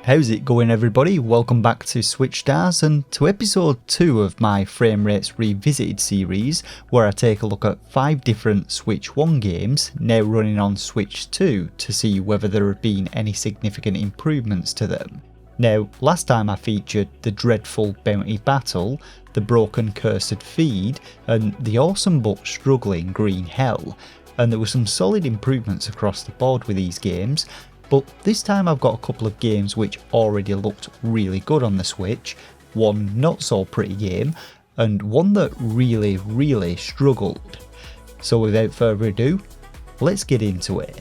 How's it going, everybody? Welcome back to Switchstars and to episode 2 of my Framerates Revisited series, where I take a look at 5 different Switch 1 games now running on Switch 2 to see whether there have been any significant improvements to them. Now, last time I featured the dreadful Bounty Battle, the broken Cursed Feed, and the awesome but struggling Green Hell, and there were some solid improvements across the board with these games. But this time I've got a couple of games which already looked really good on the Switch, one not so pretty game, and one that really struggled. So without further ado, let's get into it.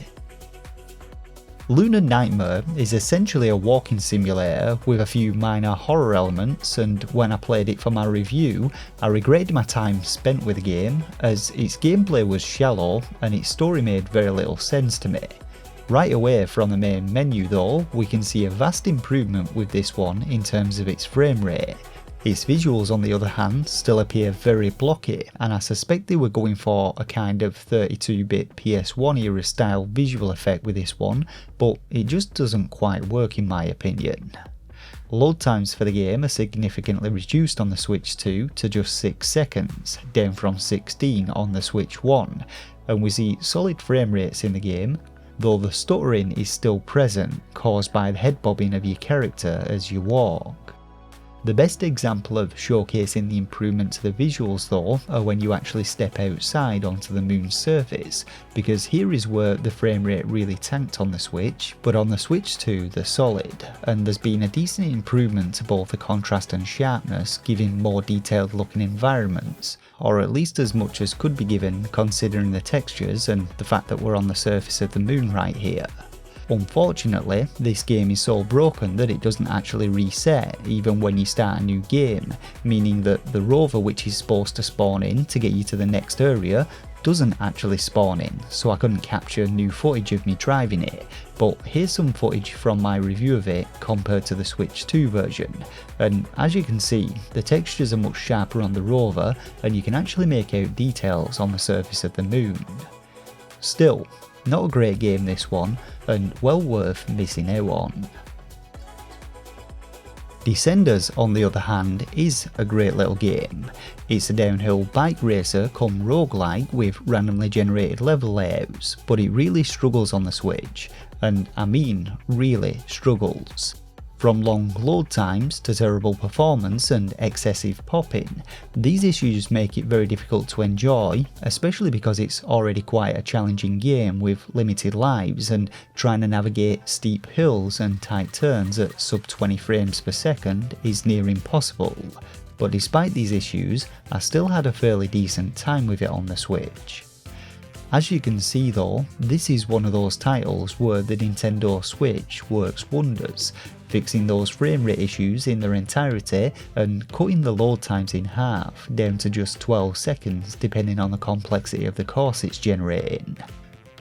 Lunar Nightmare is essentially a walking simulator with a few minor horror elements, and when I played it for my review, I regretted my time spent with the game as its gameplay was shallow and its story made very little sense to me. Right away from the main menu though, we can see a vast improvement with this one in terms of its frame rate. Its visuals on the other hand still appear very blocky, and I suspect they were going for a kind of 32-bit PS1 era style visual effect with this one, but it just doesn't quite work in my opinion. Load times for the game are significantly reduced on the Switch 2 to just 6 seconds, down from 16 on the Switch 1, and we see solid frame rates in the game, though the stuttering is still present, caused by the head bobbing of your character as you walk. The best example of showcasing the improvement to the visuals though are when you actually step outside onto the moon's surface, because here is where the frame rate really tanked on the Switch, but on the Switch 2 they're solid, and there's been a decent improvement to both the contrast and sharpness, giving more detailed looking environments, or at least as much as could be given considering the textures and the fact that we're on the surface of the moon right here. Unfortunately, this game is so broken that it doesn't actually reset even when you start a new game, meaning that the rover which is supposed to spawn in to get you to the next area doesn't actually spawn in, so I couldn't capture new footage of me driving it, but here's some footage from my review of it compared to the Switch 2 version, and as you can see, the textures are much sharper on the rover and you can actually make out details on the surface of the moon. Still, not a great game this one, and well worth missing out on. Descenders on the other hand is a great little game. It's a downhill bike racer come roguelike with randomly generated level layouts, but it really struggles on the Switch, and I mean really struggles. From long load times to terrible performance and excessive popping, these issues make it very difficult to enjoy, especially because it's already quite a challenging game with limited lives and trying to navigate steep hills and tight turns at sub 20 frames per second is near impossible. But despite these issues, I still had a fairly decent time with it on the Switch. As you can see though, this is one of those titles where the Nintendo Switch works wonders, fixing those frame rate issues in their entirety and cutting the load times in half, down to just 12 seconds depending on the complexity of the course it's generating.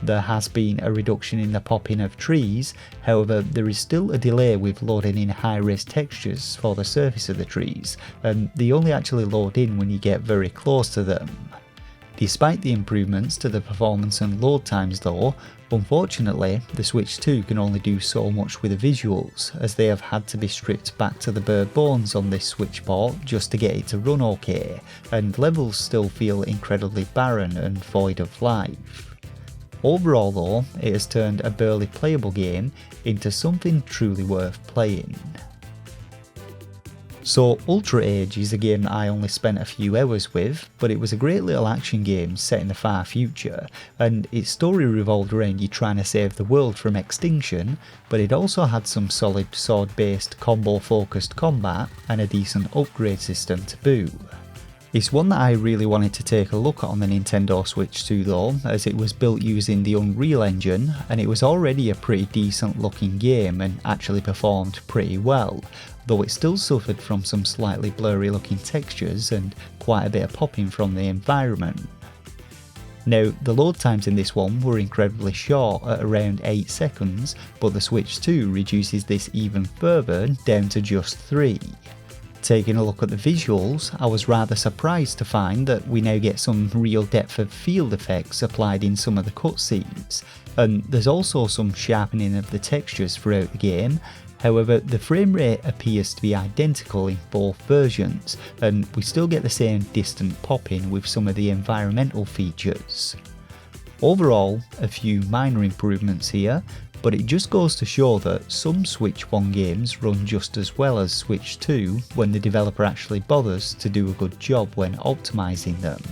There has been a reduction in the popping of trees, however there is still a delay with loading in high-res textures for the surface of the trees, and they only actually load in when you get very close to them. Despite the improvements to the performance and load times though, unfortunately the Switch 2 can only do so much with the visuals, as they have had to be stripped back to the bare bones on this Switch port just to get it to run okay, and levels still feel incredibly barren and void of life. Overall though, it has turned a barely playable game into something truly worth playing. So Ultra Age is a game that I only spent a few hours with, but it was a great little action game set in the far future, and its story revolved around you trying to save the world from extinction, but it also had some solid sword-based combo-focused combat and a decent upgrade system to boot. It's one that I really wanted to take a look at on the Nintendo Switch 2 though, as it was built using the Unreal Engine, and it was already a pretty decent looking game and actually performed pretty well, though it still suffered from some slightly blurry looking textures and quite a bit of popping from the environment. Now, the load times in this one were incredibly short at around 8 seconds, but the Switch 2 reduces this even further down to just 3. Taking a look at the visuals, I was rather surprised to find that we now get some real depth of field effects applied in some of the cutscenes, and there's also some sharpening of the textures throughout the game. However, the frame rate appears to be identical in both versions, and we still get the same distant popping with some of the environmental features. Overall, a few minor improvements here, but it just goes to show that some Switch 1 games run just as well as Switch 2 when the developer actually bothers to do a good job when optimizing them.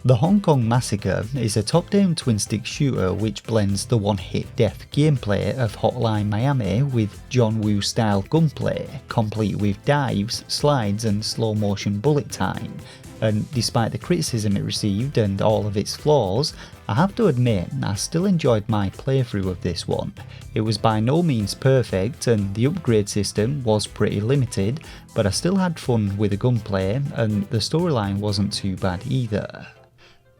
The Hong Kong Massacre is a top-down twin-stick shooter which blends the one-hit death gameplay of Hotline Miami with John Woo style gunplay, complete with dives, slides and slow-motion bullet time. And despite the criticism it received and all of its flaws, I have to admit I still enjoyed my playthrough of this one. It was by no means perfect and the upgrade system was pretty limited, but I still had fun with the gunplay and the storyline wasn't too bad either.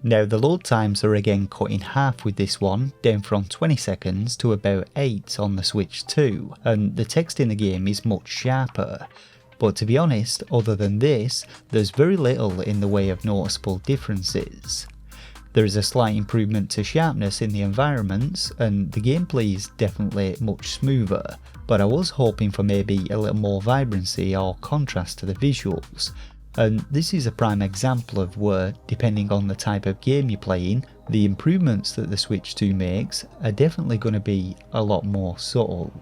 Now the load times are again cut in half with this one, down from 20 seconds to about 8 on the Switch 2, and the text in the game is much sharper. But to be honest, other than this, there's very little in the way of noticeable differences. There is a slight improvement to sharpness in the environments, and the gameplay is definitely much smoother, but I was hoping for maybe a little more vibrancy or contrast to the visuals. And this is a prime example of where, depending on the type of game you're playing, the improvements that the Switch 2 makes are definitely going to be a lot more subtle.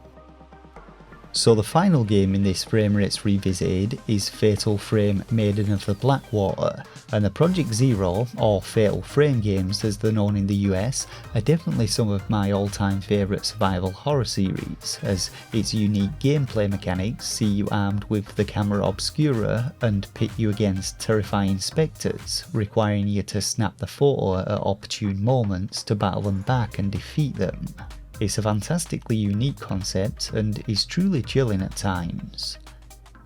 So the final game in this Framerates Revisited is Fatal Frame Maiden of the Blackwater, and the Project Zero, or Fatal Frame games as they're known in the US, are definitely some of my all-time favourite survival horror series, as its unique gameplay mechanics see you armed with the camera obscura and pit you against terrifying spectres, requiring you to snap the photo at opportune moments to battle them back and defeat them. It's a fantastically unique concept and is truly chilling at times.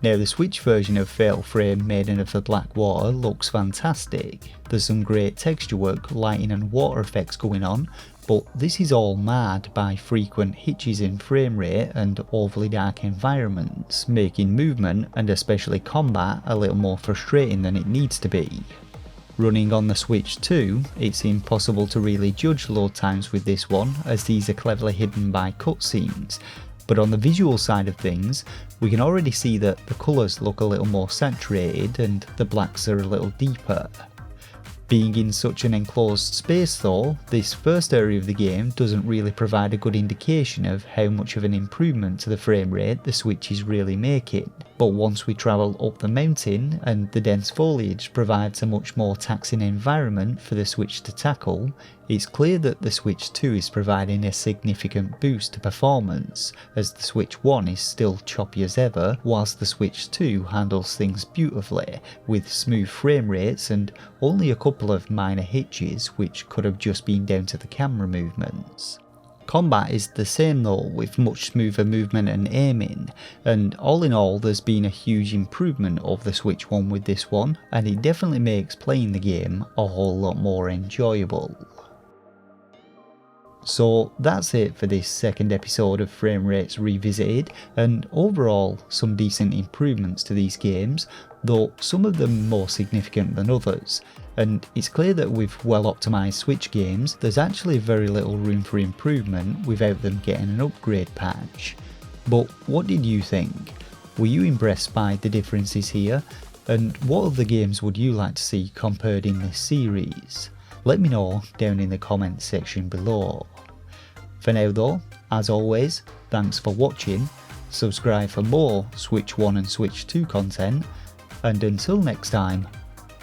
Now the Switch version of Fatal Frame Maiden of the Blackwater looks fantastic. There's some great texture work, lighting and water effects going on, but this is all marred by frequent hitches in frame rate and overly dark environments, making movement and especially combat a little more frustrating than it needs to be. Running on the Switch 2, it's impossible to really judge load times with this one, as these are cleverly hidden by cutscenes, but on the visual side of things, we can already see that the colours look a little more saturated and the blacks are a little deeper. Being in such an enclosed space though, this first area of the game doesn't really provide a good indication of how much of an improvement to the frame rate the Switch is really making. But once we travel up the mountain and the dense foliage provides a much more taxing environment for the Switch to tackle, it's clear that the Switch 2 is providing a significant boost to performance, as the Switch 1 is still choppy as ever, whilst the Switch 2 handles things beautifully, with smooth frame rates and only a couple of minor hitches which could have just been down to the camera movements. Combat is the same though, with much smoother movement and aiming, and all in all there's been a huge improvement of the Switch 1 with this one, and it definitely makes playing the game a whole lot more enjoyable. So that's it for this second episode of Framerates Revisited, and overall some decent improvements to these games, though some of them more significant than others. And it's clear that with well optimised Switch games, there's actually very little room for improvement without them getting an upgrade patch. But what did you think? Were you impressed by the differences here? And what other games would you like to see compared in this series? Let me know down in the comments section below. For now though, as always, thanks for watching, subscribe for more Switch 1 and Switch 2 content, and until next time,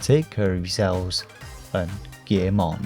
take care of yourselves and game on.